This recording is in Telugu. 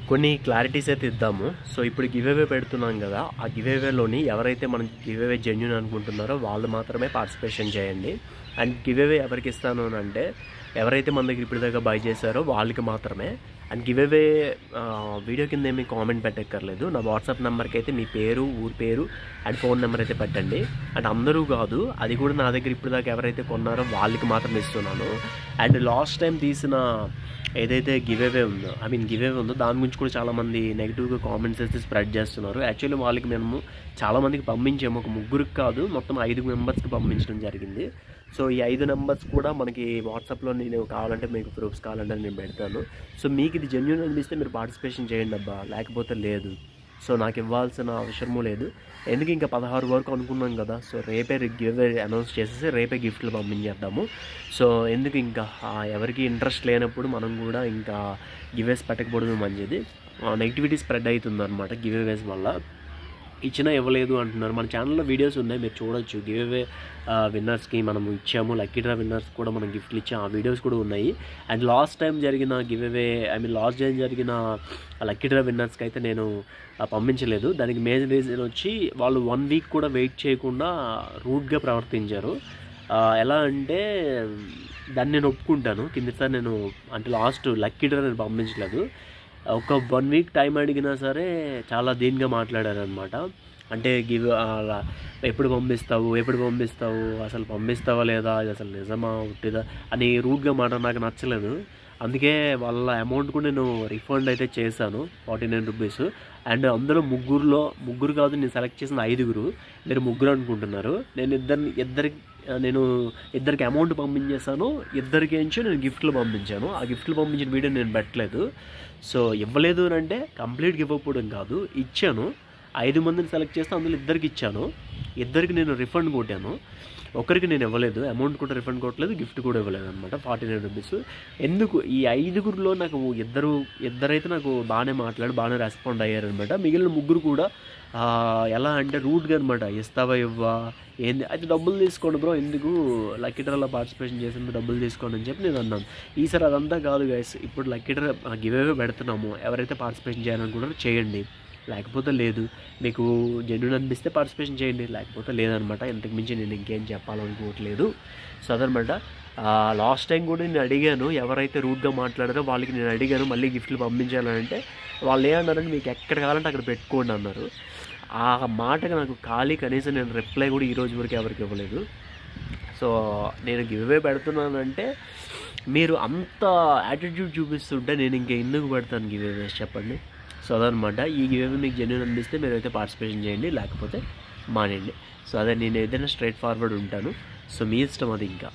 కొన్ని క్లారిటీస్ అయితే ఇద్దాము. సో ఇప్పుడు గివ్ అవే పెడుతున్నాం కదా, ఆ గివ్ అవేలోని ఎవరైతే మనం గివ్ అవే జెన్యూన్ అనుకుంటున్నారో వాళ్ళు మాత్రమే పార్టిసిపేషన్ చేయండి. అండ్ గివ్ అవే ఎవరికి ఇస్తాను అని అంటే ఎవరైతే మన దగ్గర ఇప్పటిదాకా బై చేశారో వాళ్ళకి మాత్రమే. అండ్ గివ్ అవే వీడియో కింద ఏమీ కామెంట్ పెట్టక్కర్లేదు. నా వాట్సాప్ నెంబర్కి అయితే మీ పేరు, ఊరి పేరు అండ్ ఫోన్ నెంబర్ అయితే పెట్టండి. అండ్ అందరూ కాదు, అది కూడా నా దగ్గర ఇప్పటిదాకా ఎవరైతే కొన్నారో వాళ్ళకి మాత్రమే ఇస్తున్నాను. అండ్ లాస్ట్ టైం తీసిన ఏదైతే గివ్ అవే ఉందో దాని గురించి కూడా చాలామంది నెగిటివ్గా కామెంట్స్ అయితే స్ప్రెడ్ చేస్తున్నారు. యాక్చువల్లీ వాళ్ళకి మేము చాలామందికి పంపించాము, ఒక ముగ్గురికి కాదు మొత్తం 5 మెంబర్స్కి పంపించడం జరిగింది. సో ఈ 5 నెంబర్స్ కూడా మనకి వాట్సాప్లో నేను కావాలంటే మీకు ప్రూఫ్స్ కావాలంటే నేను పెడతాను. సో మీకు ఇది జెన్యూన్ అనిపిస్తే మీరు పార్టిసిపేషన్ చేయండి అబ్బా, లేకపోతే లేదు. సో నాకు ఇవ్వాల్సిన అవసరము లేదు. ఎందుకు ఇంకా 16 వరకు అనుకున్నాం కదా. సో రేపే గివ్ అవే అనౌన్స్ చేసేసి రేపే గిఫ్ట్లు పంపించేద్దాము. సో ఎందుకు ఇంకా ఎవరికి ఇంట్రెస్ట్ లేనప్పుడు మనం కూడా ఇంకా గివ్ అవేస్ పెట్టకపోవడమే మంచిది. నెగిటివిటీ స్ప్రెడ్ అవుతుంది అనమాట గివ్ అవేస్ వల్ల. ఇచ్చినా ఇవ్వలేదు అంటున్నారు. మన ఛానల్లో వీడియోస్ ఉన్నాయి, మీరు చూడొచ్చు. గివ్ అవే విన్నర్స్కి మనం ఇచ్చాము, లక్కీ డ్రా విన్నర్స్ కూడా మనం గిఫ్ట్లు ఇచ్చాము, ఆ వీడియోస్ కూడా ఉన్నాయి. అండ్ లాస్ట్ టైం జరిగిన గివ్ అవే లాస్ట్ టైం జరిగిన లక్కీ డ్రా విన్నర్స్కి అయితే నేను పంపించలేదు. దానికి మేజర్ రీజన్ వచ్చి వాళ్ళు 1 వీక్ కూడా వెయిట్ చేయకుండా రూడ్గా ప్రవర్తించారు. ఎలా అంటే దాన్ని నేను ఒప్పుకుంటాను. కిందసారి నేను అంటే లాస్ట్ లక్కీ డ్రా నేను పంపించలేదు, ఒక 1 వీక్ టైం అడిగినా సరే చాలా దీనిగా మాట్లాడారనమాట. అంటే ఎప్పుడు పంపిస్తావు, అసలు పంపిస్తావా లేదా, ఇది అసలు నిజమా ఉట్టిదా అని రూడ్గా మాట నాకు నచ్చలేదు. అందుకే వాళ్ళ అమౌంట్ కూడా నేను రిఫండ్ అయితే చేశాను, 49 రూపీస్. అండ్ అందులో ముగ్గురు కాదు, నేను సెలెక్ట్ చేసిన 5. మీరు ముగ్గురు అనుకుంటున్నారు. నేను ఇద్దరికి అమౌంట్ పంపించేసాను, ఇద్దరికి నేను గిఫ్ట్లు పంపించాను. ఆ గిఫ్ట్లు పంపించిన వీడియో నేను పెట్టలేదు. సో ఇవ్వలేదు అని అంటే కంప్లీట్గా ఇవ్వకపోవడం కాదు, ఇచ్చాను. 5 మందిని సెలెక్ట్ చేస్తే అందులో 2కి ఇచ్చాను, 2కి నేను రిఫండ్ కొట్టాను, ఒకరికి నేను ఇవ్వలేదు. అమౌంట్ కూడా రిఫండ్ కొట్టలేదు, గిఫ్ట్ కూడా ఇవ్వలేదు అనమాట, 49 రూపీస్. ఎందుకు ఈ 5గురిలో నాకు ఇద్దరైతే నాకు బాగానే రెస్పాండ్ అయ్యారనమాట. మిగిలిన 3 కూడా ఎలా అంటే రూట్గా అనమాట, ఇస్తావా ఇవ్వా ఏంది అయితే డబ్బులు తీసుకోండి బ్రో, ఎందుకు లక్కీ డ్రాలో పార్టిసిపేషన్ చేసిన డబ్బులు తీసుకోండి అని చెప్పి నేను అన్నాను. ఈసారి అదంతా కాదు గైస్, ఇప్పుడు లక్కీ డ్రా గివ్ అవే పెడుతున్నాము, ఎవరైతే పార్టిసిపేషన్ చేయాలనుకుంటారో చేయండి, లేకపోతే లేదు. మీకు జెన్యూన్ అనిపిస్తే పార్టిసిపేషన్ చేయండి, లేకపోతే లేదనమాట. ఇంతకు మించి నేను ఇంకేం చెప్పాలనుకోవట్లేదు. సో అదనమాట. లాస్ట్ టైం కూడా నేను అడిగాను, ఎవరైతే రూట్గా మాట్లాడారో వాళ్ళకి నేను అడిగాను మళ్ళీ గిఫ్ట్లు పంపించాలంటే వాళ్ళు ఏమన్నారంటే మీకు ఎక్కడ కావాలంటే అక్కడ పెట్టుకోండి అన్నారు. ఆ మాటకి నాకు కనీసం నేను రిప్లై కూడా ఈరోజు వరకు ఎవరికి ఇవ్వలేదు. సో నేను గివ్ అవే పెడుతున్నానంటే మీరు అంత యాటిట్యూడ్ చూపిస్తుంటే నేను ఇంకా ఎందుకు పెడతాను గివ్ అవేస్ చెప్పండి. సో అదనమాట. ఈ గివ్ అవే మీకు జెన్యూన్ అనిపిస్తే మీరు అయితే పార్టిసిపేషన్ చేయండి, లేకపోతే మానేయండి. సో అదే నేను ఏదైనా స్ట్రైట్ ఫార్వర్డ్ ఉంటాను. సో మీ ఇష్టం అది ఇంకా.